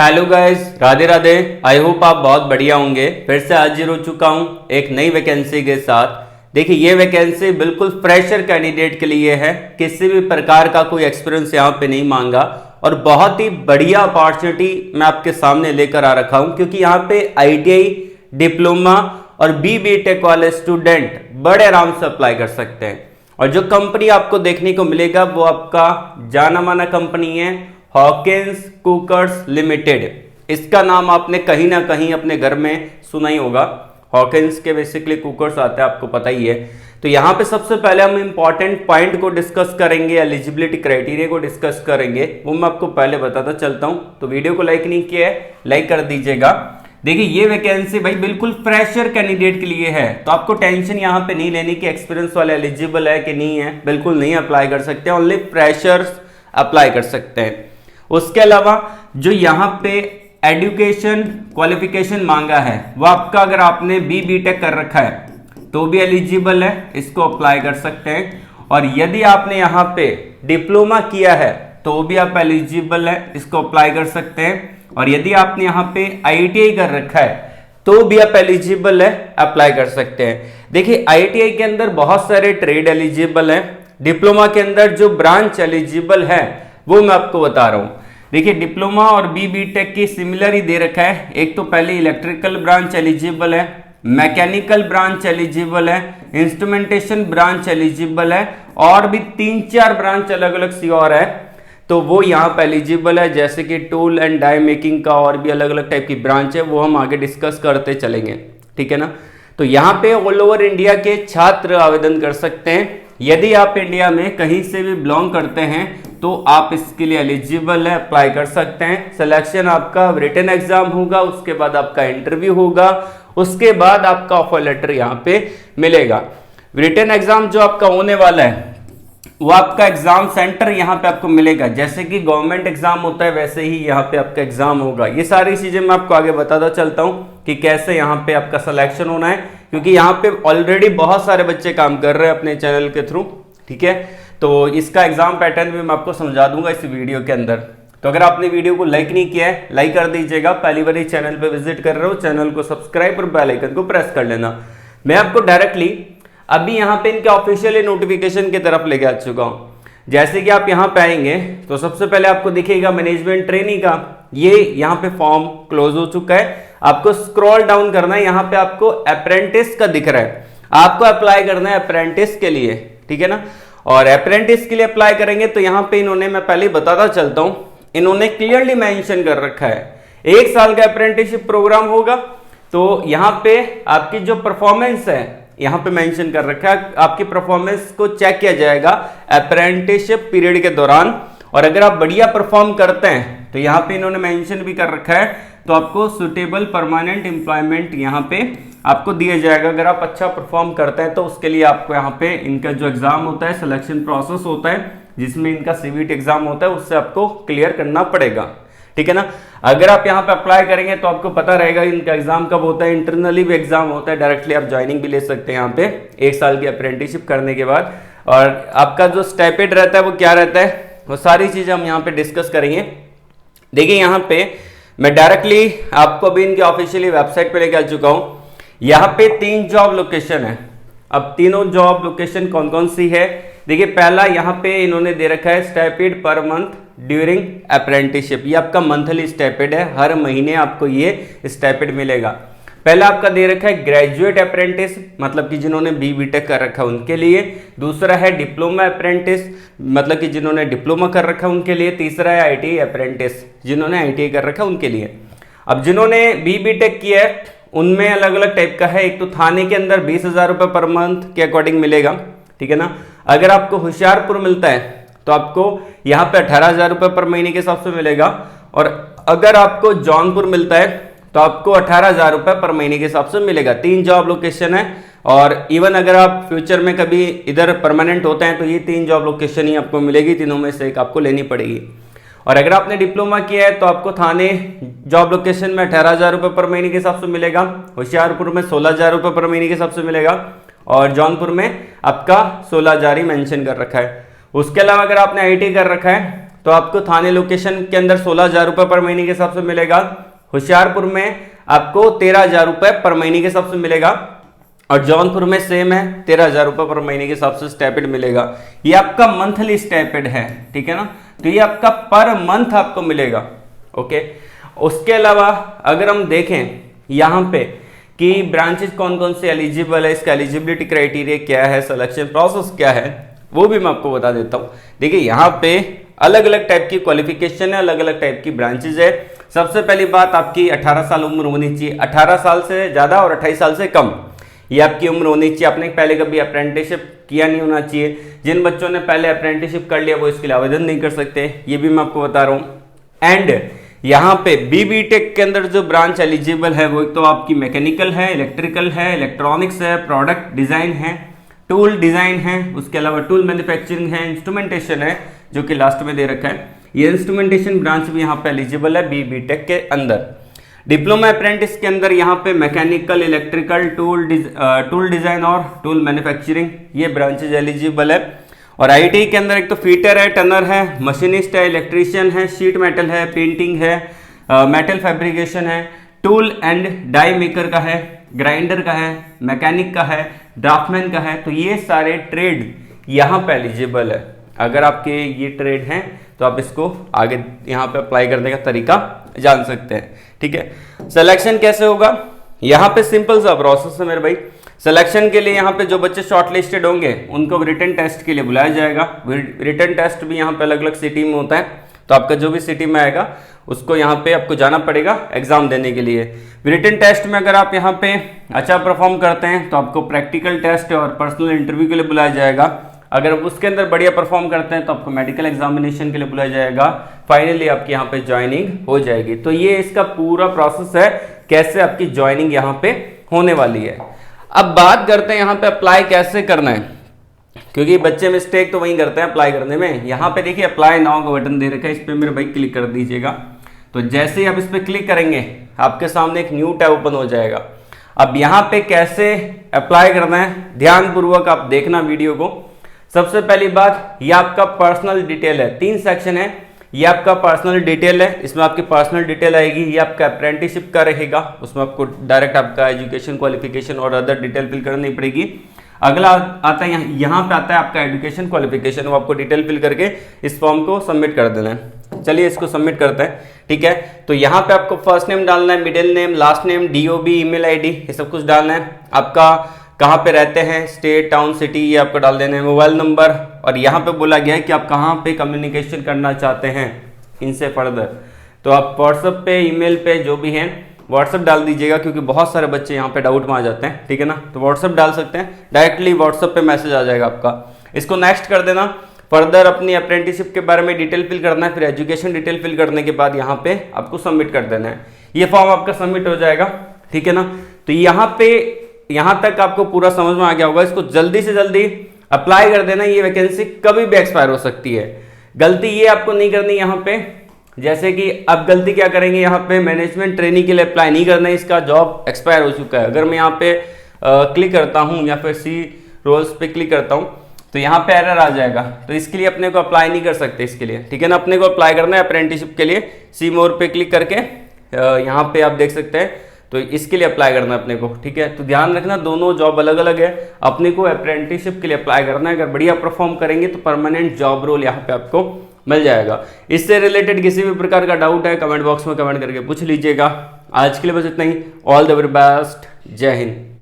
Hello guys, Radhe Radhe. I hope आप बहुत बढ़िया होंगे। फिर से हाजिर हो चुका हूं एक नई वैकेंसी के साथ। देखिए, ये वैकेंसी बिल्कुल फ्रेशर कैंडिडेट के लिए है। किसी भी प्रकार का कोई एक्सपीरियंस यहाँ पे नहीं मांगा और बहुत ही बढ़िया अपॉर्चुनिटी मैं आपके सामने लेकर आ रखा हूं, क्योंकि यहाँ पे आईटीआई, डिप्लोमा और बीटेक वाले स्टूडेंट बड़े आराम से अप्लाई कर सकते हैं। और जो कंपनी आपको देखने को मिलेगा वो आपका जाना माना कंपनी है, हॉकिंस कुकर्स लिमिटेड। इसका नाम आपने कहीं ना कहीं अपने घर में सुना ही होगा। हॉकिंस के बेसिकली कुकर्स आते हैं, आपको पता ही है। तो यहाँ पे सबसे पहले हम इंपॉर्टेंट पॉइंट को डिस्कस करेंगे, एलिजिबिलिटी क्राइटेरिया को डिस्कस करेंगे, वो मैं आपको पहले बताता चलता हूँ। तो वीडियो को लाइक नहीं किया है, लाइक कर दीजिएगा। देखिए, ये वैकेंसी भाई बिल्कुल फ्रेशर कैंडिडेट के लिए है, तो आपको टेंशन यहाँ पे नहीं लेनी कि एक्सपीरियंस वाले एलिजिबल है कि नहीं है। बिल्कुल नहीं अप्लाई कर सकते, ओनली फ्रेशर्स अप्लाई कर सकते हैं। उसके अलावा जो यहाँ पे एजुकेशन क्वालिफिकेशन मांगा है वो आपका, अगर आपने बीटेक कर रखा है तो भी एलिजिबल है, इसको अप्लाई कर सकते हैं। और यदि आपने यहाँ पे डिप्लोमा किया है तो भी आप एलिजिबल है, इसको अप्लाई कर सकते हैं। और यदि आपने यहाँ पे आईटीआई कर रखा है तो भी आप एलिजिबल है, अप्लाई कर सकते हैं। देखिए, आईटीआई के अंदर बहुत सारे ट्रेड एलिजिबल है। डिप्लोमा के अंदर जो ब्रांच एलिजिबल है वो मैं आपको बता रहा हूं। देखिए, डिप्लोमा और बीटेक की सिमिलर ही दे रखा है। एक तो पहले इलेक्ट्रिकल ब्रांच एलिजिबल है, मैकेनिकल ब्रांच एलिजिबल है, इंस्ट्रूमेंटेशन ब्रांच एलिजिबल है, और भी 3-4 ब्रांच अलग अलग सी और है, तो वो यहाँ पे एलिजिबल है। जैसे कि टूल एंड डाई मेकिंग का और भी अलग अलग टाइप की ब्रांच है, वो हम आगे डिस्कस करते चलेंगे, ठीक है ना। तो यहाँ पे ऑल ओवर इंडिया के छात्र आवेदन कर सकते हैं। यदि आप इंडिया में कहीं से भी बिलोंग करते हैं तो आप इसके लिए एलिजिबल है, अप्लाई कर सकते हैं। सिलेक्शन आपका रिटन एग्जाम होगा, उसके बाद आपका इंटरव्यू होगा, उसके बाद आपका ऑफर लेटर यहाँ पे मिलेगा। रिटन एग्जाम जो आपका होने वाला है वो आपका एग्जाम सेंटर यहाँ पे आपको मिलेगा। जैसे कि गवर्नमेंट एग्जाम होता है वैसे ही यहाँ पे आपका एग्जाम होगा। ये सारी चीजें मैं आपको आगे बताता चलता हूँ कि कैसे यहाँ पे आपका सिलेक्शन होना है, क्योंकि यहाँ पे ऑलरेडी बहुत सारे बच्चे काम कर रहे हैं अपने चैनल के थ्रू, ठीक है। तो इसका एग्जाम पैटर्न भी मैं आपको समझा दूंगा इस वीडियो के अंदर। तो अगर आपने वीडियो को लाइक नहीं किया है, लाइक कर दीजिएगा। पहली बार चैनल पे विजिट कर रहे हो, चैनल को सब्सक्राइब और बेल आइकन को प्रेस कर लेना। मैं आपको डायरेक्टली अभी यहाँ पे इनके ऑफिशियल नोटिफिकेशन की तरफ लेके आ चुका हूँ। जैसे कि आप यहाँ पे आएंगे तो सबसे पहले आपको दिखेगा मैनेजमेंट ट्रेनिंग का, ये यहाँ पे फॉर्म क्लोज हो चुका है। आपको स्क्रॉल डाउन करना है, यहाँ पे आपको अप्रेंटिस का दिख रहा है, आपको अप्लाई करना है अप्रेंटिस के लिए, ठीक है ना। और अप्रेंटिस के लिए अप्लाई करेंगे तो यहाँ पे इन्होंने, मैं पहले बताता चलता हूँ, इन्होंने क्लियरली मेंशन कर रखा है 1 साल का अप्रेंटिसशिप प्रोग्राम होगा। तो यहाँ पे आपकी जो परफॉर्मेंस है यहाँ पे मेंशन कर रखा है, आपकी परफॉर्मेंस को चेक किया जाएगा अप्रेंटिसशिप पीरियड के दौरान। और अगर आप बढ़िया परफॉर्म करते हैं तो यहाँ पे इन्होंने मेंशन भी कर रखा है, तो आपको सुटेबल परमानेंट एम्प्लॉयमेंट यहाँ पे आपको दिया जाएगा। अगर आप अच्छा परफॉर्म करते हैं तो उसके लिए आपको यहाँ पे इनका जो एग्जाम होता है, सिलेक्शन प्रोसेस होता है, जिसमें इनका सीवीटी एग्जाम होता है, उससे आपको क्लियर करना पड़ेगा, ठीक है ना। अगर आप यहाँ पे अप्लाई करेंगे तो आपको पता रहेगा इनका एग्जाम कब होता है। इंटरनली भी एग्जाम होता है, डायरेक्टली आप ज्वाइनिंग भी ले सकते हैं यहाँ पे 1 साल की अप्रेंटिसशिप करने के बाद। और आपका जो स्टाइपेंड रहता है वो क्या रहता है, वो सारी चीजें हम यहाँ पे डिस्कस करेंगे। देखिए, यहाँ पे मैं डायरेक्टली आपको अभी इनके ऑफिशियली वेबसाइट पे लेके आ चुका हूँ। यहाँ पे 3 जॉब लोकेशन है। अब तीनों जॉब लोकेशन कौन कौन सी है, देखिए, पहला यहाँ पे इन्होंने दे रखा है stipend per month during apprenticeship. ये आपका मंथली स्टाइपेंड है, हर महीने आपको ये स्टाइपेंड मिलेगा। पहला आपका दे रखा है ग्रेजुएट अप्रेंटिस, मतलब कि जिन्होंने बीटेक कर रखा है उनके लिए। दूसरा है डिप्लोमा अप्रेंटिस, मतलब कि जिन्होंने डिप्लोमा कर रखा है उनके लिए। तीसरा है आईटीआई अप्रेंटिस, जिन्होंने आईटीआई कर रखा है उनके लिए। अब जिन्होंने बीटेक किया है उनमें अलग अलग टाइप का है। एक तो थाने के अंदर 20,000 रुपये पर मंथ के अकॉर्डिंग मिलेगा, ठीक है ना। अगर आपको होशियारपुर मिलता है तो आपको यहाँ पे 18,000 रुपये पर महीने के हिसाब से मिलेगा। और अगर आपको जौनपुर मिलता है तो आपको 18,000 रुपये पर महीने के हिसाब से मिलेगा। 3 जॉब लोकेशन है। और इवन अगर आप फ्यूचर में कभी इधर परमानेंट होते हैं तो ये 3 जॉब लोकेशन ही आपको मिलेगी, तीनों में से एक आपको लेनी पड़ेगी। और अगर आपने डिप्लोमा किया है तो आपको थाने जॉब लोकेशन में 18,000 रुपये पर महीने के हिसाब से मिलेगा, होशियारपुर में 16,000 रुपये पर महीने के हिसाब से मिलेगा, और जौनपुर में आपका 16,000 ही मेंशन कर रखा है। उसके अलावा अगर आपने आईटी कर रखा है तो आपको थाने लोकेशन के अंदर 16,000 रुपये पर महीने के हिसाब से मिलेगा। होशियारपुर में आपको 13,000 रुपये पर महीने के हिसाब से मिलेगा और जौनपुर में सेम है 13,000 रुपये पर महीने के हिसाब से स्टाइपेंड मिलेगा। ये आपका मंथली स्टाइपेंड है, ठीक है ना, तो ये आपका पर मंथ आपको मिलेगा। ओके, उसके अलावा अगर हम देखें यहाँ पे कि ब्रांचेस कौन कौन से एलिजिबल है, इसका एलिजिबिलिटी क्राइटेरिया क्या है, सिलेक्शन प्रोसेस क्या है, वो भी मैं आपको बता देता हूँ। देखिए यहाँ पे अलग अलग टाइप की क्वालिफिकेशन है, अलग अलग टाइप की ब्रांचेज है। सबसे पहली बात आपकी 18 साल उम्र होनी चाहिए, 18 साल से ज़्यादा और 28 साल से कम ये आपकी उम्र होनी चाहिए। आपने पहले कभी अप्रेंटिसशिप किया नहीं होना चाहिए। जिन बच्चों ने पहले अप्रेंटिसशिप कर लिया वो इसके लिए आवेदन नहीं कर सकते, ये भी मैं आपको बता रहा हूँ। एंड यहाँ पे BBTech के अंदर जो ब्रांच एलिजिबल है वो एक तो आपकी मैकेनिकल है, इलेक्ट्रिकल है, इलेक्ट्रॉनिक्स है, प्रोडक्ट डिज़ाइन है, टूल डिज़ाइन है, उसके अलावा टूल मैन्युफैक्चरिंग है, इंस्ट्रूमेंटेशन है जो कि लास्ट में दे रखा है। ये इंस्ट्रूमेंटेशन ब्रांच भी यहाँ पे एलिजिबल है BBTech के अंदर। डिप्लोमा अप्रेंटिस के अंदर यहाँ पे मैकेनिकल, इलेक्ट्रिकल, टूल डिज़ाइन और टूल मैन्युफैक्चरिंग ये ब्रांचेज एलिजिबल है। और ITI के अंदर एक तो फीटर है, टनर है, मशीनिस्ट है, इलेक्ट्रीशियन है, शीट मेटल है, पेंटिंग है, मेटल फैब्रिकेशन है, टूल एंड डाई मेकर का है, ग्राइंडर का है, मैकेनिक का है, ड्राफ्टमैन का है। तो ये सारे ट्रेड यहाँ पे एलिजिबल है। अगर आपके ये ट्रेड हैं तो आप इसको आगे यहाँ पे अप्लाई करने का तरीका जान सकते हैं, ठीक है। सिलेक्शन कैसे होगा, यहाँ पे सिंपल सा प्रोसेस है मेरे भाई। सिलेक्शन के लिए यहाँ पे जो बच्चे शॉर्टलिस्टेड होंगे उनको रिटन टेस्ट के लिए बुलाया जाएगा। रिटन टेस्ट भी यहाँ पे अलग अलग सिटी में होता है, तो आपका जो भी सिटी में आएगा उसको यहाँ पे आपको जाना पड़ेगा एग्जाम देने के लिए। रिटन टेस्ट में अगर आप यहाँ पे अच्छा परफॉर्म करते हैं तो आपको प्रैक्टिकल टेस्ट और पर्सनल इंटरव्यू के लिए बुलाया जाएगा। अगर उसके अंदर बढ़िया परफॉर्म करते हैं तो आपको मेडिकल एग्जामिनेशन के लिए बुलाया जाएगा। फाइनली आपकी यहाँ पे ज्वाइनिंग हो जाएगी। तो ये इसका पूरा प्रोसेस है कैसे आपकी ज्वाइनिंग यहाँ पे होने वाली है। अब बात करते हैं यहाँ पे अप्लाई कैसे करना है, क्योंकि बच्चे मिस्टेक तो वहीं करते हैं अप्लाई करने में। यहाँ पे देखिए अप्लाई नाउ का बटन दे रखा है, इस पर मेरे भाई क्लिक कर दीजिएगा। तो जैसे ही आप इस पर क्लिक करेंगे आपके सामने एक न्यू टैब ओपन हो जाएगा। अब यहाँ पे कैसे अप्लाई करना है ध्यानपूर्वक आप देखना वीडियो को। सबसे पहली बात, ये आपका पर्सनल डिटेल है, 3 सेक्शन है। ये आपका पर्सनल डिटेल है, इसमें आपकी पर्सनल डिटेल आएगी। ये आपका अप्रेंटिसशिप का रहेगा, उसमें आपको डायरेक्ट आपका एजुकेशन क्वालिफिकेशन और अदर डिटेल फिल करनी पड़ेगी। अगला आता है यहाँ पे आता है आपका एजुकेशन क्वालिफिकेशन, वो आपको डिटेल फिल करके इस फॉर्म को सबमिट कर देना है। चलिए इसको सबमिट करते हैं, ठीक है। तो यहाँ पे आपको फर्स्ट नेम डालना है, middle name, last name, DOB, email ID ये सब कुछ डालना है। आपका कहाँ पे रहते हैं, स्टेट, टाउन, सिटी, ये आपको डाल देना है। मोबाइल नंबर, और यहाँ पे बोला गया है कि आप कहाँ पे कम्युनिकेशन करना चाहते हैं इनसे फर्दर। तो आप व्हाट्सएप पे, ईमेल पे जो भी हैं व्हाट्सएप डाल दीजिएगा, क्योंकि बहुत सारे बच्चे यहाँ पे डाउट में आ जाते हैं, ठीक है ना। तो व्हाट्सएप डाल सकते हैं, डायरेक्टली व्हाट्सएप पे मैसेज आ जाएगा आपका। इसको नेक्स्ट कर देना। फर्दर अपनी अप्रेंटिसशिप के बारे में डिटेल फिल करना है, फिर एजुकेशन डिटेल फिल करने के बाद यहाँ पे आपको सबमिट कर देना है। ये फॉर्म आपका सबमिट हो जाएगा, ठीक है ना। तो यहाँ तक आपको पूरा समझ में आ गया होगा। इसको जल्दी से जल्दी अप्लाई कर देना, ये वैकेंसी कभी भी एक्सपायर हो सकती है। गलती ये आपको नहीं करनी यहाँ पे, जैसे कि अब गलती क्या करेंगे, यहाँ पे मैनेजमेंट ट्रेनिंग के लिए अप्लाई नहीं करना है, इसका जॉब एक्सपायर हो चुका है। अगर मैं यहाँ पे क्लिक करता हूँ या फिर सी रोल्स पे क्लिक करता हूँ तो यहाँ पे एरर आ जाएगा। तो इसके लिए अपने को अप्लाई नहीं कर सकते इसके लिए, ठीक है ना। अपने को अप्लाई करना है अप्रेंटिसशिप के लिए, सी मोर पे क्लिक करके यहाँ पे आप देख सकते हैं। तो इसके लिए अप्लाई करना है अपने को, ठीक है। तो ध्यान रखना दोनों जॉब अलग अलग है। अपने को अप्रेंटिसशिप के लिए अप्लाई करना है, अगर बढ़िया परफॉर्म करेंगे तो परमानेंट जॉब रोल यहाँ पे आपको मिल जाएगा। इससे रिलेटेड किसी भी प्रकार का डाउट है कमेंट बॉक्स में कमेंट करके पूछ लीजिएगा। आज के लिए बस इतना ही। ऑल द वेरी बेस्ट, जय हिंद।